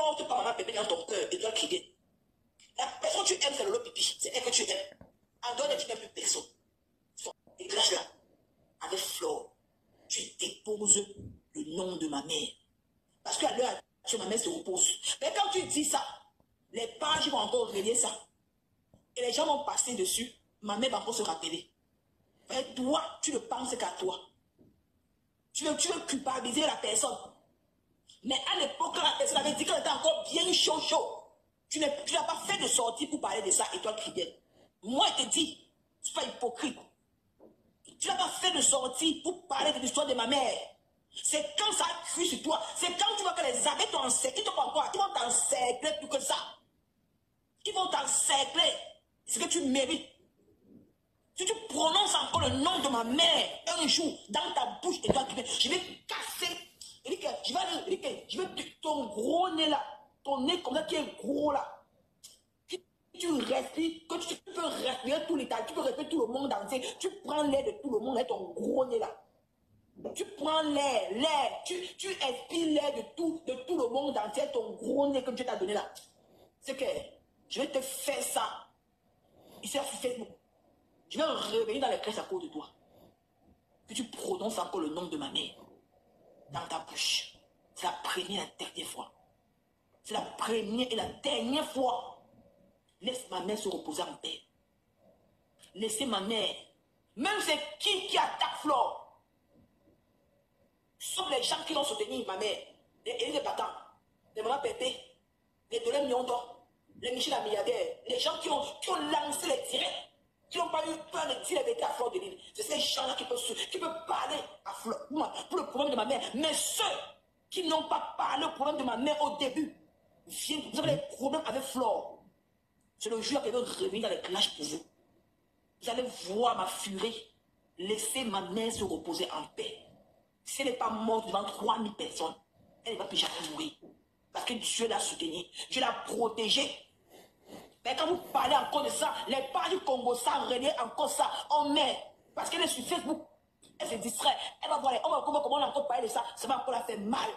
portes pas maman Pépé dans ton cœur et dois crier. La personne que tu aimes, c'est le pipi. C'est elle que tu aimes. En dehors de tu n'aimes plus personne. Et clash là, avec Flore, tu déposes le nom de ma mère. Parce qu'à l'heure actuelle, ma mère se repose. Mais quand tu dis ça, les pages vont encore relier ça. Et les gens vont passer dessus. Ma mère va encore se rappeler. Mais toi, tu ne penses qu'à toi. Tu veux culpabiliser la personne. Mais à l'époque, quand la personne avait dit qu'elle était encore bien chaud. Tu n'as pas fait de sortie pour parler de ça et toi criais. Moi, je te dis, tu sois hypocrite. Tu n'as pas fait de sortie pour parler de l'histoire de ma mère. C'est quand ça a cuit sur toi. C'est quand tu vois que les abeilles t'ont encerclé. Ils vont t'encercler plus que ça. Ils vont t'encercler. C'est ce que tu mérites. Si tu prononces encore le nom de ma mère un jour dans ta bouche et toi, je vais casser. Je vais ton gros nez là. Ton nez comme ça qui est gros là. Tu respires, que tu peux respirer tout l'État, tu peux respirer tout le monde entier. Tu prends l'air de tout le monde avec ton gros nez là. Tu prends l'air, tu expires l'air de tout le monde entier, ton gros nez que Dieu t'a donné là. C'est que je vais te faire ça. Ici sur Facebook. Je vais revenir dans les crèches à cause de toi. Que tu prononces encore le nom de ma mère dans ta bouche. C'est la première et la dernière fois. C'est la première et la dernière fois. Laisse ma mère se reposer en paix. Laissez ma mère. Même c'est qui attaque Flore. Sauf les gens qui l'ont soutenu, ma mère. Les battants. Les mamans Pépé. Les Dolem Nyondo. Les Michel la milliardaire. Les gens qui ont lancé les directs. Qui n'ont pas eu peur de dire la vérité à Flore de Lille. C'est ces gens-là qui peuvent parler à Flore pour le problème de ma mère. Mais ceux qui n'ont pas parlé au problème de ma mère au début, vous avez des problèmes avec Flore. Je le jure qu'elle veut revenir dans les clashs pour vous. Vous allez voir ma furie. Laissez ma mère se reposer en paix. Si elle n'est pas morte devant 3000 personnes, elle ne va plus jamais mourir. Parce que Dieu l'a soutenue. Dieu l'a protégée. Mais quand vous parlez encore de ça, les pages du Congo, ça relaie encore ça. On met. Parce qu'elle est sur Facebook. Elle se distrait. Elle va voir les hommes, comment on a encore parlé de ça. Ça va encore la faire mal.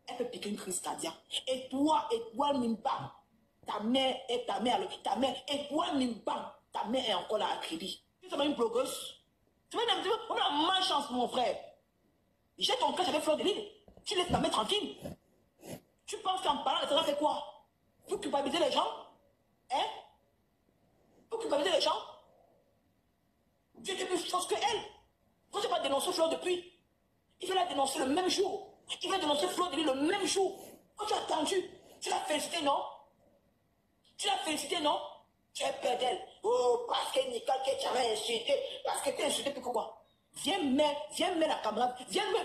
Elle peut piquer une crise cardiaque. Et toi, Nimba. Ta mère et ta mère, et toi, Nimba, ta mère est encore là à crédit. Tu es une blogueuse. Tu on a malchance, mon frère. J'ai ton cœur avec Flore de Lille. Tu laisses ta mère tranquille. Tu penses qu'en parlant, ça va faire quoi? Pour culpabiliser les gens? Hein? Pour culpabiliser les gens? Tu étais plus forte que elle. Quand tu vas dénoncer Flore depuis, il va la dénoncer le même jour. Il va dénoncer Flore de Lille le même jour. Quand tu as attendu, tu l'as félicité, non? Tu l'as félicité, non? Tu as peur d'elle. Oh, parce que Nicole, que tu avais insulté. Parce que tu as insulté, pourquoi? Viens mettre la caméra.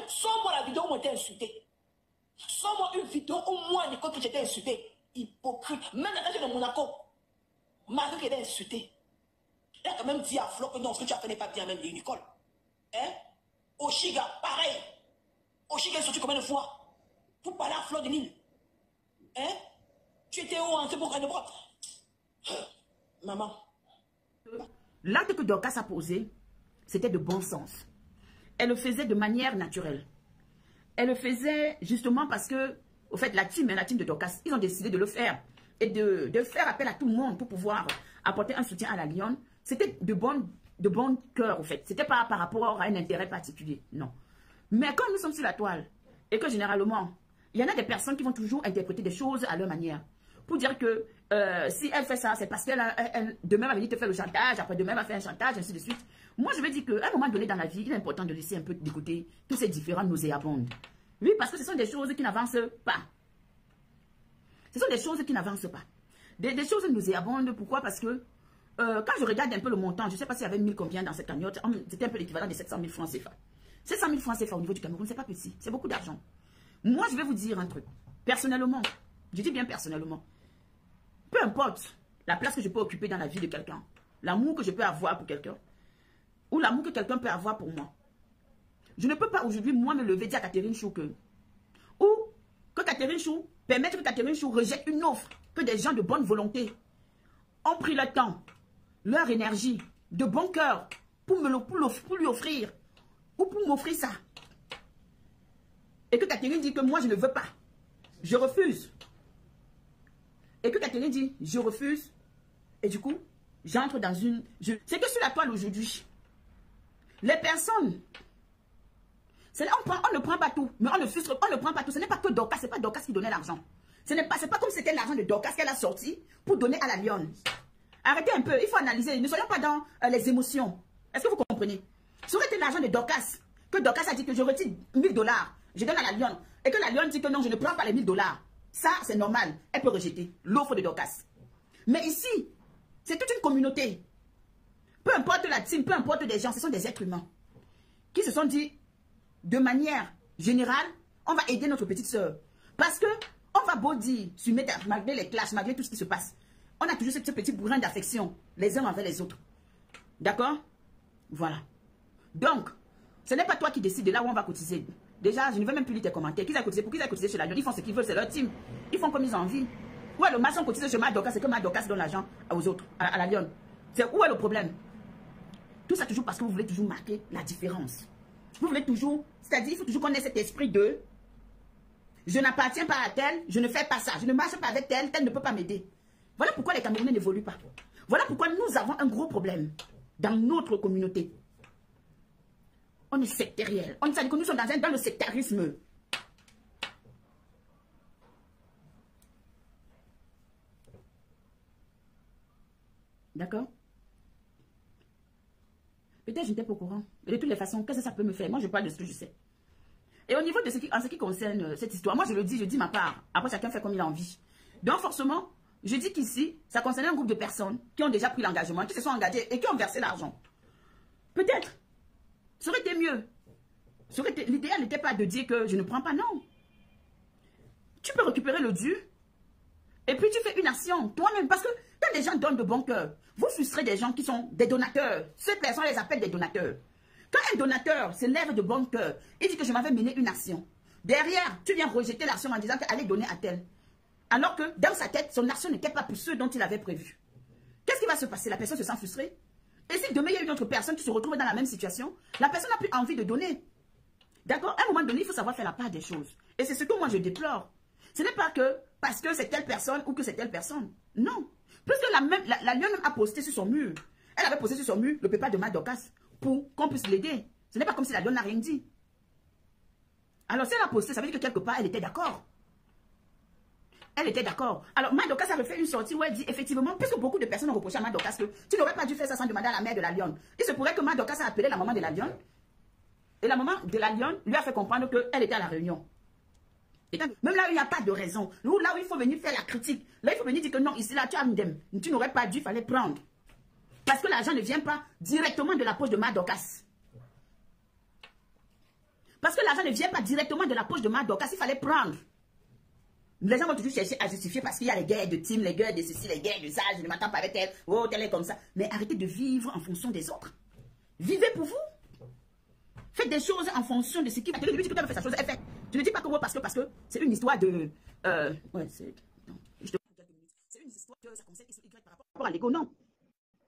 Sors-moi la vidéo où on t'a insulté. Sors-moi une vidéo où moi, Nicole, que j'étais insulté. Hypocrite. Même dans la de Monaco, Marie qui était insulté. Elle a quand même dit à Flo que non, ce que tu as fait n'est pas bien, même Nicole. Hein? Oshiga, pareil. Oshiga est sorti combien de fois? Pour parler à Flore de Lille. Hein? Tu étais où en ce moment? Maman. L'acte que Dorcas a posé, c'était de bon sens. Elle le faisait de manière naturelle. Elle le faisait justement parce que, au fait, la team de Dorcas, ils ont décidé de le faire. Et de faire appel à tout le monde pour pouvoir apporter un soutien à la Lionne. C'était de bon cœur, au fait. C'était pas par rapport à un intérêt particulier, non. Mais quand nous sommes sur la toile, et que généralement, il y en a des personnes qui vont toujours interpréter des choses à leur manière. Pour dire que si elle fait ça, c'est parce qu'elle demain va venir te faire le chantage, après demain va faire un chantage, ainsi de suite. Moi, je veux dire qu'à un moment donné dans la vie, il est important de laisser un peu de côté tous ces différents nauséabondes. Oui, parce que ce sont des choses qui n'avancent pas. Ce sont des choses qui n'avancent pas. Des choses nauséabondes, pourquoi? Parce que quand je regarde un peu le montant, je ne sais pas s'il y avait 1000 combien dans cette cagnotte, c'était un peu l'équivalent de 700 000 francs CFA. 700 000 francs CFA au niveau du Cameroun, c'est pas petit, c'est beaucoup d'argent. Moi, je vais vous dire un truc. Personnellement, je dis bien personnellement, peu importe la place que je peux occuper dans la vie de quelqu'un, l'amour que je peux avoir pour quelqu'un, ou l'amour que quelqu'un peut avoir pour moi, je ne peux pas aujourd'hui, moi, me lever et dire à Catherine Chou que, ou que Catherine Chou, permettre que Catherine Chou rejette une offre que des gens de bonne volonté ont pris le temps, leur énergie, de bon cœur, pour lui offrir, ou pour m'offrir ça. Et que Catherine dit que moi, je ne veux pas. Je refuse. Et que Catherine dit, je refuse. Et du coup, j'entre dans une... C'est que sur la toile aujourd'hui, les personnes... On ne prend pas tout, mais on ne prend pas tout. Ce n'est pas que Dorcas, ce n'est pas Dorcas qui donnait l'argent. Ce n'est pas comme si c'était l'argent de Dorcas qu'elle a sorti pour donner à la lionne. Arrêtez un peu, il faut analyser. Ne soyons pas dans les émotions. Est-ce que vous comprenez? Ça aurait été l'argent de Dorcas, que Dorcas a dit que je retire 1000 $, je donne à la lionne, et que la lionne dit que non, je ne prends pas les 1000 $. Ça, c'est normal. Elle peut rejeter l'offre de Dorcas. Mais ici, c'est toute une communauté. Peu importe la team, peu importe les gens, ce sont des êtres humains qui se sont dit, de manière générale, on va aider notre petite soeur. Parce que, on va beau dire, malgré les classes, malgré tout ce qui se passe, on a toujours ce petit bourrin d'affection, les uns envers les autres. D'accord? Voilà. Donc, ce n'est pas toi qui décides de là où on va cotiser. Déjà, je ne veux même plus lire tes commentaires. Qui a cotisé? Pour qui a cotisé chez la lionne? Ils font ce qu'ils veulent, c'est leur team. Ils font comme ils ont envie. Où est le maçon cotisé chez Madoka? C'est que Madoka donne l'argent aux autres, à la lionne. Où est le problème? Tout ça toujours parce que vous voulez toujours marquer la différence. Vous voulez toujours, c'est-à-dire, il faut toujours qu'on ait cet esprit de je n'appartiens pas à tel, je ne fais pas ça, je ne marche pas avec tel, tel ne peut pas m'aider. Voilà pourquoi les Camerounais n'évoluent pas. Voilà pourquoi nous avons un gros problème dans notre communauté. On est sectariel. On dit que nous sommes dans le sectarisme. D'accord? Peut-être je n'étais pas au courant. Mais de toutes les façons, qu'est-ce que ça peut me faire? Moi, je parle de ce que je sais. Et au niveau de en ce qui concerne cette histoire, moi, je dis ma part. Après, chacun fait comme il a envie. Donc, forcément, je dis qu'ici, ça concernait un groupe de personnes qui ont déjà pris l'engagement, qui se sont engagées et qui ont versé l'argent. Peut-être, ça aurait été mieux. L'idéal n'était pas de dire que je ne prends pas, non. Tu peux récupérer le dû et puis tu fais une action toi-même. Parce que quand les gens donnent de bon cœur, vous frustrez des gens qui sont des donateurs. Ces personnes, les appellent des donateurs. Quand un donateur se lève de bon cœur et dit que je m'avais mené une action, derrière, tu viens rejeter l'action en disant qu'elle allait donner à tel. Alors que dans sa tête, son action n'était pas pour ceux dont il avait prévu. Qu'est-ce qui va se passer? La personne se sent frustrée. Et si demain, il y a une autre personne qui se retrouve dans la même situation, la personne n'a plus envie de donner. D'accord? À un moment donné, il faut savoir faire la part des choses. Et c'est ce que moi, je déplore. Ce n'est pas que parce que c'est telle personne ou que c'est telle personne. Non. Puisque la lionne a posté sur son mur. Elle avait posté sur son mur le pépin de Madokas pour qu'on puisse l'aider. Ce n'est pas comme si la lionne n'a rien dit. Alors, si elle a posté, ça veut dire que quelque part, elle était d'accord. Elle était d'accord. Alors, Madokas a refait une sortie où elle dit, effectivement, puisque beaucoup de personnes ont reproché à Madokas que tu n'aurais pas dû faire ça sans demander à la mère de la lionne. Il se pourrait que Madokas a appelé la maman de la lionne. Et la maman de la lionne lui a fait comprendre qu'elle était à la réunion. Et même là où il n'y a pas de raison, là où il faut venir faire la critique, là il faut venir dire que non, ici là tu as tu n'aurais pas dû, il fallait prendre. Parce que l'argent ne vient pas directement de la poche de Madokas. Parce que l'argent ne vient pas directement de la poche de Madokas, il fallait prendre. Les gens vont toujours chercher à justifier parce qu'il y a les guerres de team, les guerres de ceci, les guerres de ça, je ne m'attends pas avec elle, oh, tel est comme ça. Mais arrêtez de vivre en fonction des autres. Vivez pour vous. Faites des choses en fonction de ce qui va. Tu lui dis que tu as fait sa chose, elle fait. Tu ne dis pas que parce que c'est une histoire de. Ouais, c'est. C'est une histoire de ça concerne Y par rapport à l'ego. Non.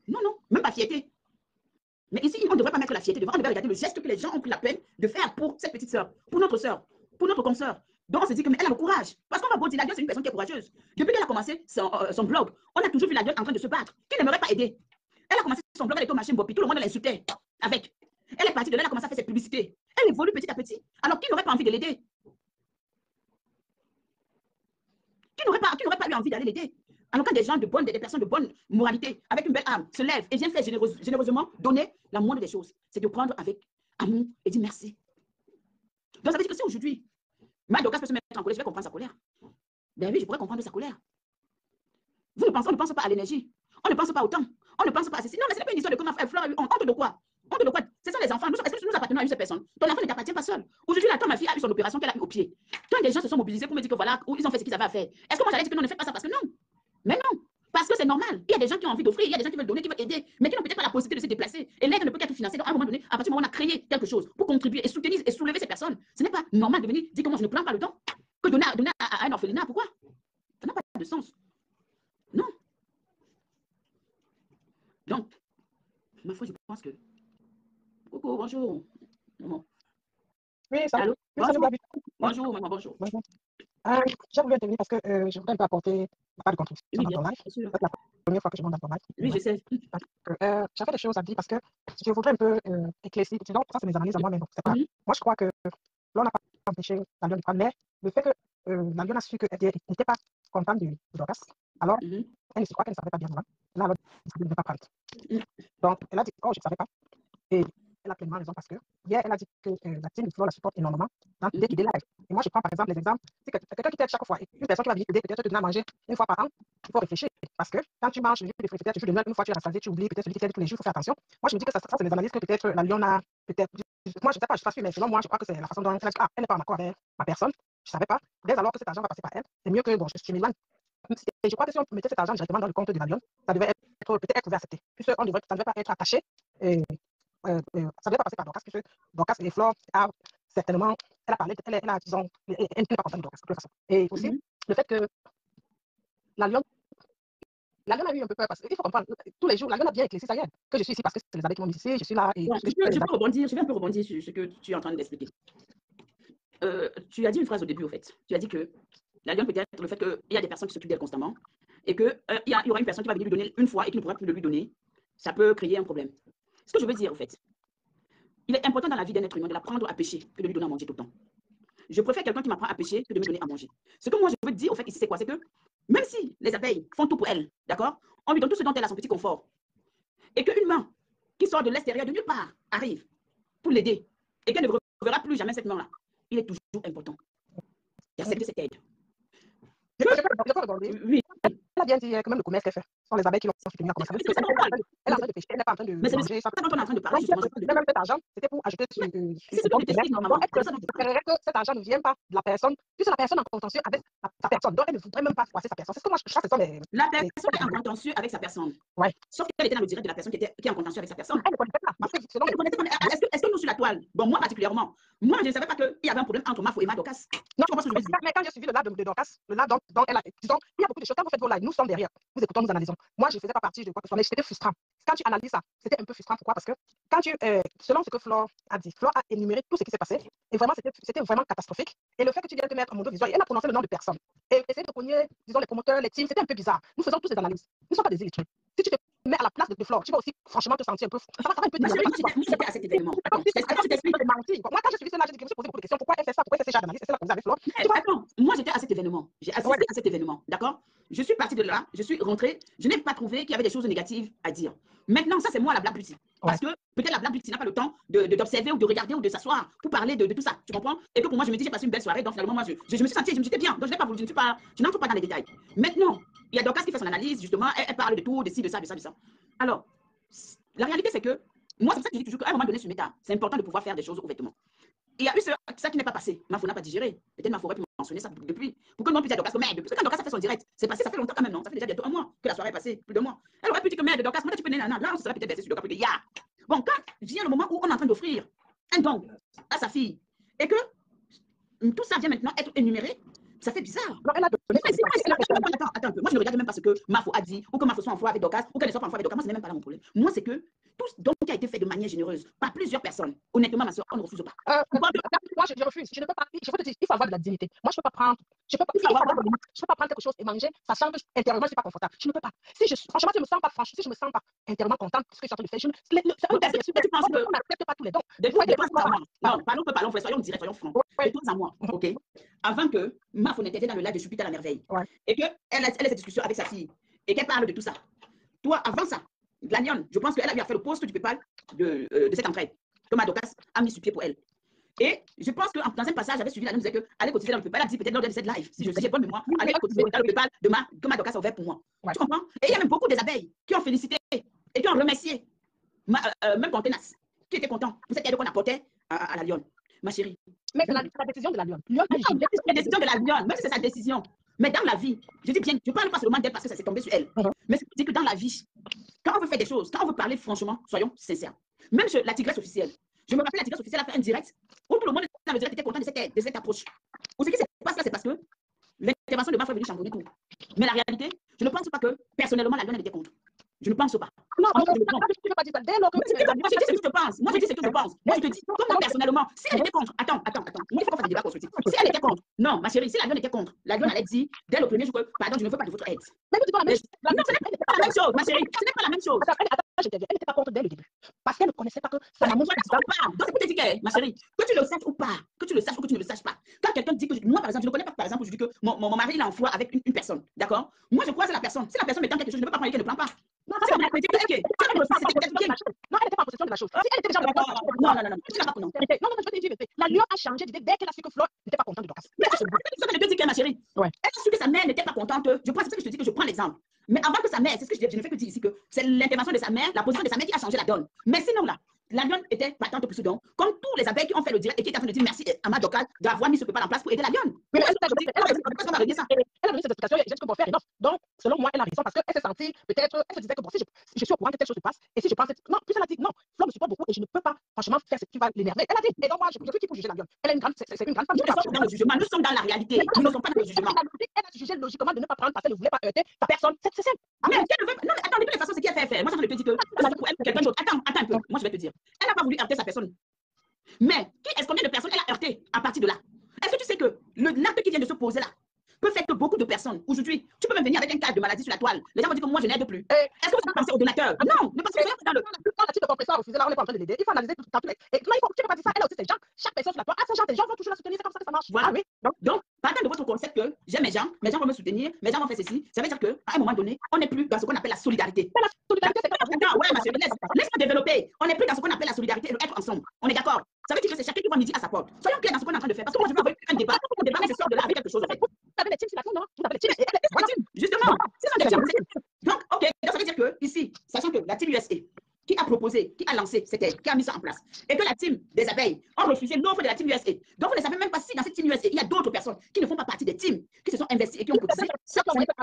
Non, non, même pas fierté. Mais ici, on ne devrait pas mettre la fierté devant. On devrait regarder le geste que les gens ont pris la peine de faire pour cette petite soeur, pour notre soeur, pour notre consoeur. Donc on se dit que mais elle a le courage. Parce qu'on va beau dire, la gueule, c'est une personne qui est courageuse. Depuis qu'elle a commencé son blog, on a toujours vu la gueule en train de se battre. Qui n'aimerait pas aider? Elle a commencé son blog avec au machin Bopi, tout le monde l'insultait avec. Elle est partie de là, elle a commencé à faire ses publicités. Elle évolue petit à petit. Alors qui n'aurait pas envie de l'aider? Qui n'aurait pas eu envie d'aller l'aider? Alors quand des gens des personnes de bonne moralité, avec une belle âme, se lèvent et viennent faire généreusement donner la moindre des choses, c'est de prendre avec amour et dire merci. Donc ça veut dire que si aujourd'hui, Madokas peut se mettre en colère, je vais comprendre sa colère. Ben oui, je pourrais comprendre sa colère. On ne pense pas à l'énergie. On ne pense pas au temps. On ne pense pas à ceci. Non, mais ce n'est pas une histoire de comment faire Fleur a eu honte de quoi? Honte de quoi? Ce sont les enfants. Est-ce que nous appartenons à une seule personne? Ton enfant ne t'appartient pas seul. Aujourd'hui, là, quand ma fille a eu son opération qu'elle a eu au pied, quand des gens se sont mobilisés pour me dire que voilà, ils ont fait ce qu'ils avaient à faire, est-ce que moi j'allais dire que non, ne faites pas ça parce que non? Mais non. Parce que c'est normal. Il y a des gens qui ont envie d'offrir, il y a des gens qui veulent donner, qui veulent aider, mais qui n'ont peut-être pas la possibilité de se déplacer. Et l'aide ne peut qu'être financée. Donc, à un moment donné, à partir du moment où on a créé quelque chose pour contribuer et soutenir et soulever ces personnes, ce n'est pas normal de venir dire que moi je ne prends pas le temps que donner à un orphelinat. Pourquoi? Ça n'a pas de sens. Non. Donc, ma foi, je pense que. Coucou, bonjour. Maman. Oui, ça. Allô? Oui, Bonjour. salut, Bonjour, maman, bonjour. bonjour. J'ai voulu intervenir parce que je voudrais un peu apporter ma part de contribution Oui, dans bien ton live. sûr. C'est la première fois que je monte dans ton live. Oui, je sais. J'avais des choses à dire parce que je voudrais un peu éclaircir. Donc, ça, c'est mes analyses à moi, mais bon, c'est pas. Moi, je crois que l'on n'a pas empêché la Lyon de prendre, mais le fait que la Lyon a su qu'elle n'était pas contente du Dorcas, alors elle se croit qu'elle ne savait pas bien. Là, elle a décidé de ne pas prendre. Donc, elle a dit, oh, je ne savais pas. Et elle a pleinement raison parce que hier, elle a dit que la team de Flo la supporte énormément dès qu'il est live. Et moi, je prends par exemple les exemples. Si quelqu'un qui t'aide chaque fois, une personne qui va venir t'aider, peut-être te donner à manger une fois par an, il faut réfléchir. Parce que quand tu manges, peut-être tu une fois tu es rassasié, tu oublies, peut-être celui qui t'aide tous les jours, il faut faire attention. Moi, je me dis que ça c'est des analyses que peut-être la Lyon a, peut-être, moi, je ne sais pas, je ne suis pas sûre, mais selon moi, je crois que c'est la façon dont elle a dit, elle n'est pas en accord avec ma personne. Je ne savais pas. Dès alors que cet argent va passer par elle, c'est mieux que, bon, je m'éloigne. Et je crois que si on mettait cet argent directement dans le compte de la Lyon, ça devait peut-être être accepté. Puisque ça ne devait pas être attaché. Ça ne devait pas passer par Dorcas, puisque Dorcas et Flore a certainement, elle a parlé, elle a, disons, elle n'est pas contente de Dorcas, de toute façon. Et aussi, le fait que la Lyon a eu un peu peur, parce qu'il faut comprendre, tous les jours, la Lyon a bien éclairci ça hier, que je suis ici parce que c'est les amis qui m'ont mis ici, je suis là. Et bon, je vais un peu rebondir sur ce que tu es en train d'expliquer. Tu as dit une phrase au début, au fait. Tu as dit que la Lyon peut-être le fait qu'il y a des personnes qui s'occupent d'elle constamment et qu'il y aura une personne qui va venir lui donner une fois et qui ne pourra plus le lui donner, ça peut créer un problème. Ce que je veux dire, au fait, il est important dans la vie d'un être humain de l'apprendre à pêcher que de lui donner à manger tout le temps. Je préfère quelqu'un qui m'apprend à pêcher que de me donner à manger. Ce que moi je veux dire, au fait, ici, c'est quoi? C'est que même si les abeilles font tout pour elle, d'accord, on lui donne tout ce dont elle a son petit confort, et qu'une main qui sort de l'extérieur, de nulle part, arrive pour l'aider, et qu'elle ne reverra plus jamais cette main-là, il est toujours important d'accepter cette aide. Oui. Elle a bien dit quand même le commerce qu'elle fait. Ce sont les abeilles qui l'ont soutenue à commencer. Elle est en train de pêcher, elle n'est pas en train de manger. Mais c'est ça dont on est en train de parler, justement. Même cet argent, c'était pour ajouter sur c'est ce que je t'explique normalement. Est-ce que tu préférerais que cet argent ne vienne pas de la personne, puisque la personne est en contentieux avec sa personne, donc elle ne voudrait même pas froisser sa personne. C'est ce que moi je pense que c'est la personne est en contentieux avec sa personne. Ouais. Sauf qu'elle était dans le direct de la personne qui est en contentieux avec sa personne. Elle ne connaissait pas. Est-ce que nous sur la toile, bon, moi particulièrement, moi je ne savais pas qu'il y avait un problème entre Mafo et Dorcas. Non, mais quand j'ai suivi le live de Dorcas, le live dont elle a, disons, il y a beaucoup de choses. Quand vous faites vos lives, nous sommes derrière, nous écoutons, nous analysons. Moi, je ne faisais pas partie de quoi que ce soit, mais c'était frustrant. Quand tu analyses ça, c'était un peu frustrant. Pourquoi? Parce que quand tu, selon ce que Flore a dit, Flore a énuméré tout ce qui s'est passé, et vraiment, c'était vraiment catastrophique. Et le fait que tu viennes te mettre en mondo visuel, elle a prononcé le nom de personne. Et essayer de cogner, disons, les promoteurs, les teams, c'était un peu bizarre. Nous faisons tous ces analyses. Nous ne sommes pas des illettrés. Si tu te mets à la place de Flore, tu vas aussi, franchement, te sentir un peu. Ça va un peu dire. Moi, j'étais à cet événement. Attends, je t'explique. Moi, quand j'ai suivi cela, je me suis posé beaucoup de questions. Pourquoi elle fait ça? Pourquoi elle fait ce genre d'analyse? C'est ça la avec Flore. Attends, moi, j'étais à cet événement. J'ai assisté à cet événement. D'accord? Je suis partie de là, je suis rentrée, je n'ai pas trouvé qu'il y avait des choses négatives à dire. Maintenant, ça, c'est moi la Black Beauty. Parce que peut-être la Black Beauty n'a pas le temps d'observer ou de regarder ou de s'asseoir pour parler de tout ça. Tu comprends? Et que pour moi, je me dis, j'ai passé une belle soirée. Donc finalement, moi, je me suis sentie, je me sentais bien. Donc je n'ai pas voulu, je n'entre pas dans les détails. Maintenant, il y a Dorcas qui fait son analyse, justement. Elle parle de tout, de ci, de ça, de ça, de ça. Alors, la réalité, c'est que moi, c'est pour ça que je dis toujours qu'à un moment donné sur Meta, c'est important de pouvoir faire des choses ouvertement. Il y a eu ça qui n'est pas passé. Mafo n'a pas digéré. Peut-être Mafo aurait pu mentionner ça depuis. Pour que le monde puisse dire Dorcas que merde. Parce que quand Dorcas a fait son direct, c'est passé, ça fait longtemps quand même, non? Ça fait déjà bientôt un mois que la soirée est passée, plus de mois. Elle aurait pu dire que merde, Dorcas, moi tu peux là, on se serait peut-être baissé sur Dorcas, ya. Bon, quand vient le moment où on est en train d'offrir un don à sa fille et que tout ça vient maintenant être énuméré, ça fait bizarre. Non, elle a donné. Attends un peu. Moi, je ne regarde même pas ce que Mafo a dit, ou que Mafo soit en foi avec Dorcas, ou qu'elle ne soit pas en foi avec Dorcas. Moi, ce n'est même pas là mon problème. Moi, c'est que tout ce don qui a été fait de manière généreuse par plusieurs personnes, honnêtement, ma soeur, on ne refuse pas. Moi, je refuse. Je ne peux pas. Je peux te dire, il faut avoir de la dignité. Moi, je ne peux pas prendre. Je peux pas prendre quelque chose et manger, sachant que intérieurement, je ne suis pas confortable. Je ne peux pas. Franchement, je ne me sens pas franche. Si je ne me sens pas intérieurement contente de ce que je suis en train de faire, tu penses que on n'accepte pas tous les dons. Non, parlons, soyons directs, soyons francs. De toi à moi, ok? Avant que Mafo n'intervienne dans le live de Jupiter à la merveille, et qu'elle ait cette discussion avec sa fille, et qu'elle parle de tout ça. Toi, avant ça, la Lyon, je pense qu'elle a fait le post du PayPal de cette entraide. Thomas Dorcas a mis sur pied pour elle. Et je pense que dans un passage, j'avais suivi la Lyon, disait que allez cotiser dans le PayPal. Elle a dit peut-être lors de cette live, si j'ai bonne mémoire, allez cotiser dans le PayPal que ma Dorcas a ouvert pour moi. Tu comprends? Et il y a même beaucoup des abeilles qui ont félicité et qui ont remercié, même Contenas, qui était content pour cette aide qu'on apportait à la Lyon. Ma chérie. Mais c'est la décision de la Lyon. La décision de la Lyon, même si c'est sa décision. Mais dans la vie, je dis bien, je ne parle pas seulement d'elle parce que ça s'est tombé sur elle. Mais je dis que dans la vie, quand on veut faire des choses, quand on veut parler franchement, soyons sincères. Même la tigresse officielle. Je me rappelle, la tigresse officielle a fait un direct où tout le monde dans le direct était content de cette approche. Ou ce qui se passe là, c'est parce que l'intervention de Mafo est venue chambouler tout. Mais la réalité, je ne pense pas que personnellement la Lyon était contre. Je ne pense pas. Non, en montrant je des leçons. ne veux pas dire ça. Dès lors que... Moi, je dis ce que je te pense. Moi, je dis ce que je pense. Moi, je te dis, comme moi, personnellement, si elle était contre, attends. Moi, il faut qu'on fasse un débat constructif. Si elle était contre, non, ma chérie, si la lionne était contre, la lionne allait dire, dès le premier jour, que, pardon, je ne veux pas de votre aide. Mais vous dites pas la même chose. Non, ce n'est pas la même chose, ma chérie. Ce n'est pas la même chose. Attends, elle n'était pas contre dès le début. Parce qu'elle ne connaissait pas que sa maman... Donc, c'est pour te dire que, ma chérie, que tu le saches ou pas, que tu le saches ou que tu ne le saches pas. Quand quelqu'un dit que, moi, par exemple, je ne connais pas, par exemple, je dis que mon mari, il est en foi avec une personne, d'accord? Moi, je crois que la personne. Si la personne me tend quelque chose, je ne peux pas prendre qu'elle ne prend pas. Non, ça, c'est la politique. Non, elle n'était pas en possession de la chose. Si elle était déjà en possession de la chose. Non, je vais te dire, la lionne a changé d'idée dès qu'elle a su que Flo n'était pas contente de Dorcas. Mais c'est ce que je te dis, ma chérie. Elle a su que sa mère n'était pas contente. Je prends, c'est ce que je te dis que je prends l'exemple. Mais avant que sa mère, c'est ce que je ne fais que dire ici, que c'est l'intervention de sa mère, la position de sa mère qui a changé la donne. Mais sinon, là, la lionne était partante pour ce don, comme tous les abeilles qui ont fait le direct et qui étaient en train de dire merci à Dorcas d'avoir mis ce prépa en place pour aider la lionne. Mais elle a donné cette explication et j'ai dit que pour faire enough. Donc, selon moi, elle a raison parce qu'elle s'est sentie, peut-être, elle se disait que bon, si je suis au courant que telle chose se passe, et si je pense, non, puis elle a dit, non, Flo me supporte beaucoup et je ne peux pas, franchement, faire ce qui va l'énerver. Elle a dit, et donc moi, je suis qui pour juger la lionne. Elle est une grande, c'est une grande femme. Nous sommes dans la réalité, nous ne sommes pas dans le jugement. Elle a jugé logiquement de ne pas prendre parce qu'elle ne voulait pas heurter sa personne. C'est simple. Mais non, attends, de toutes les façons, c'est qui a fait faire. Moi, je te dis que quelqu'un d'autre. Attends un peu. Moi, je vais te dire. Elle n'a pas voulu heurter sa personne. Mais combien de personnes elle a heurté à partir de là? Est-ce que tu sais que l'acte qui vient de se poser là peut faire que beaucoup de personnes, aujourd'hui, tu peux même venir avec un cas de maladie sur la toile. Les gens vont dire que moi, je n'aide plus. Est-ce que vous avez pensé au donateur? Non, ne pensez pas dans le... Quand la type de compresseur a refusé, là, on n'est pas en train de l'aider. Il faut analyser tout. Et là, tu peux pas dire ça. Elle aussi, c'est gens. Chaque personne sur la toile, ces gens, les gens vont toujours la soutenir. C'est comme ça que ça marche. Voilà. Oui. Donc, partant de votre concept que j'aime mes gens vont me soutenir, mes gens vont faire ceci, ça veut dire qu'à un moment donné, on n'est plus dans ce qu'on appelle la solidarité. La solidarité, c'est quoi? Ouais, ma chérie, laisse-moi développer. On n'est plus dans ce qu'on appelle la solidarité et être ensemble. On est d'accord? Ça veut dire que c'est chacun qui va midi à sa porte. Soyons clairs dans ce qu'on est en train de faire. Parce que moi, je veux avoir un débat mais sort de là avec quelque chose. En fait. Vous avez les teams sur la tour, non? Vous avez les teams. Voilà, justement. Donc, ok. Donc, ça veut dire que ici, sachant que la team USA, qui a proposé, qui a lancé cette aide, qui a mis ça en place, et que la team des abeilles a refusé l'offre de la team USA. Donc, vous ne savez même pas si dans cette team USA, il y a d'autres personnes qui ne font pas partie des teams, qui se sont investies et qui ont cotisé. Ça n'est pas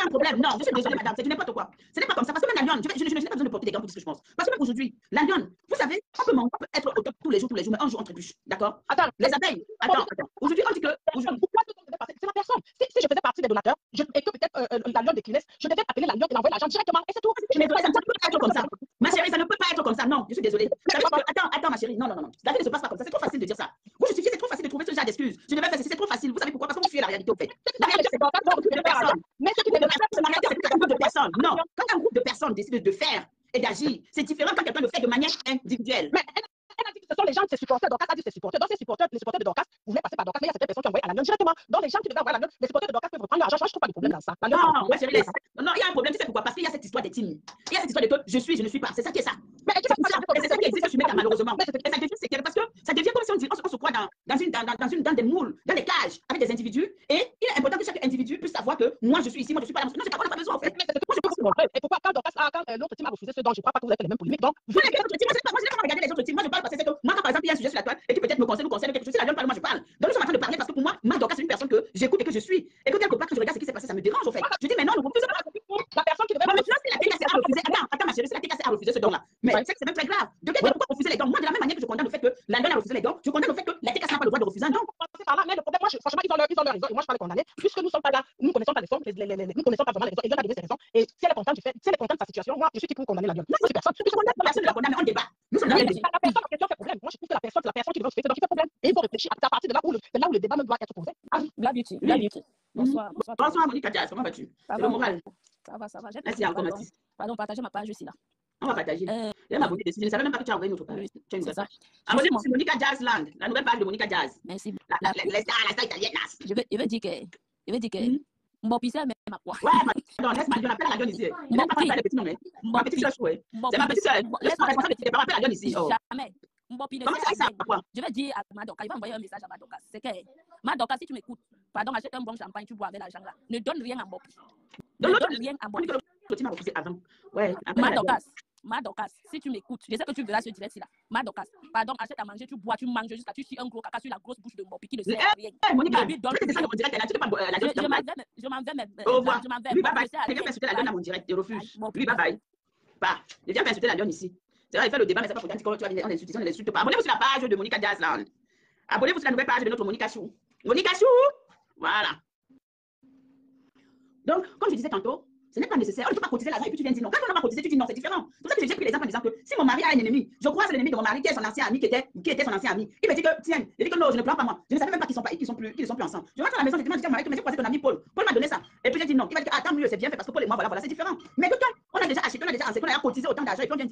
un problème. Non, je suis désolée, madame, c'est du n'importe quoi. Ce n'est pas comme ça. Parce que même la lionne, je n'ai pas besoin de porter des gants pour dire ce que je pense. Parce que même aujourd'hui, la lionne, vous savez, on peut être au top tous les jours, mais un jour on trébuche. D'accord? Attends, les abeilles. Attends. Aujourd'hui, on dit que. Pourquoi tout devait passer? C'est la personne. Si je faisais partie des donateurs, et que peut-être la lionne déclinait, je devais appeler la lionne et l'envoyer l'argent directement. Et c'est tout. Mais ça ne peut pas être comme ça. Ma chérie, ça ne peut pas être comme ça. Non, je suis désolée. Attends, ma chérie. Non. La vie ne se passe pas comme ça. C'est trop facile de dire ça. Vous justifiez, c'est trop facile de trouver ce genre d'excuses. Je devais faire ceci, c'est trop facile. Vous savez pourquoi? Parce que vous fuyez la réalité au fait. La réalité, c'est pas un groupe de personnes. Mais ce qui est un groupe de personnes. Non, quand un groupe de personnes décide de faire et d'agir, c'est différent quand quelqu'un le fait de manière individuelle. Mais elle a dit que ce sont les gens de ses supporters. Dorcas a dit ses supporters. Donc, les supporters de Dorcas voulaient passer par Dorcas, mais il y a certaines personnes qui ont envoyé à la lionne directement. Donc, les gens qui devaient envoyer à la lionne, les supporters de Dorcas peuvent reprendre l'argent. Moi, je trouve pas de problème dans ça. Non, il y a un problème, tu sais pourquoi? Parce qu'il y a cette histoire des teams. Il y a cette histoire de que je suis, je ne suis pas. C'est ça qui est ça. Mais c'est ça qui existe sur Meta, malheureusement. Et ça devient séquel parce que ça devient comme si on se croit dans des moules, dans des cages avec des individus. Et il est important que chaque individu puisse savoir que moi, je suis ici, moi, je suis pas là. Non, c'est pas, on n'a pas besoin, en fait. Moi, je pense que c'est vrai. Et pourquoi, quand l'autre team a refusé ce dont je crois pas que vous avez fait les mêmes polémiques. Donc, moi, je n'ai pas regardé les autres teams. Moi, je parle parce que c'est que moi, quand par exemple, il y a un sujet sur la toile et qui peut-être me concerne quelque chose, si la lionne parle, moi, je parle. Donc, nous sommes en train de parler parce que pour moi, Dorcas, c'est une personne que j'écoute et que je suis. Et que quelque part, quand je regarde ce qui s'est passé, ça me dérange, en fait. Je dis, mais non, nous ne pouvons pas. La personne qui devait. Mais maintenant, si la TKC a refusé. Attends, ma chérie, si la TKC a refusé ce don-là. Mais c'est même très grave. De quel pourquoi refuser les dons? Moi, de la même manière que je condamne le fait que la lionne a refusé les dons, je condamne le fait que la TKC n'a pas le droit de refuser un don. Par là, mais le problème, moi, franchement, ils ont leur raison. Et moi, je parle condamner, puisque nous ne sommes pas là, nous ne connaissons pas les raisons, nous ne connaissons pas vraiment les raisons. Et Dieu a donné ses raisons. Et si elle est contente de sa situation, moi, je suis qui pour condamner la lionne. Non, c'est personne. Personne ne la condamne, mais on débat. Nous sommes là. La personne en question fait problème. Moi, je trouve que c'est la personne qui devrait se faire, donc il fait problème. Et il faut réfléchir à partir de là où le débat même doit être posé. La beauty. Bonsoir. Bonsoir, Monica Jazz. Comment vas-tu? C'est le moral. Ça va. Merci encore, Mathis. Pardon, partagez ma page aussi là. On va partager. Je m'abonner dessus. Je ne savais même pas que tu as envoyé notre page. C'est ça. Abonnez-vous sur Monica Jazz Land, la nouvelle page de Monica Jazz. Merci. La star italienne. Je vais dire que. Mon pissé, même à quoi? Ouais, non, laisse-moi dire, on appelle la gueule ici. Il n'a pas fait le petit nom, mais. Ma petite soeur, chouette. C'est ma petite soeur. Laisse-moi appeler la gueule ici. Jamais. Comment ça, quoi? Je vais dire à Madoka, il va envoyer un message à Madoka. C'est que, Madoka, si tu m'écoutes, pardon, achète un bon champagne, tu bois avec l'argent là. Ne donne rien à Mbopi. Ne donne rien à Mbopi. Tu m'as refusé avant. Ouais. Madoka, si tu m'écoutes, je sais que tu verras ce direct là. Madoka, pardon, achète à manger, tu bois, tu manges jusqu'à tu chies un gros caca sur la grosse bouche de Mbopi qui ne sert à rien. Monica, je m'en vais. Au revoir. Lui, bye bye. Je viens faire insulter la lionne à mon direct. Je refuse. Lui, bye bye. Pas. Je viens faire insulter la lionne ici. C'est vrai, il fait le débat, mais c'est pas pour dire que tu vas on n'insulte pas. Abonnez-vous sur la page de Monica Jazzland. Abonnez-vous sur la nouvelle page de notre Monica Chou. Monica Chou. Voilà. Donc, comme je disais tantôt, Ce n'est pas nécessaire. On ne peut pas cotiser l'argent et puis tu viens dire non. Quand on n'a pas cotisé, tu dis non, c'est différent. C'est pour ça que j'ai pris l'exemple en disant que si mon mari a un ennemi, je croise l'ennemi de mon mari qui est son ancien ami, qui était son ancien ami. Il me dit que, tiens, il dit que non, je ne prends pas moi. Je ne savais même pas qu'ils sont plus ensemble. Je rentre à la maison, je demande à mon mari, tu m'as croisé ton ami Paul. Paul m'a donné ça. Et puis j'ai dit non. Il va dire, ah, tant mieux, c'est bien fait parce que Paul et moi, voilà, c'est différent. Mais que toi, on a déjà acheté, on a déjà cotisé autant d'argent et puis on vient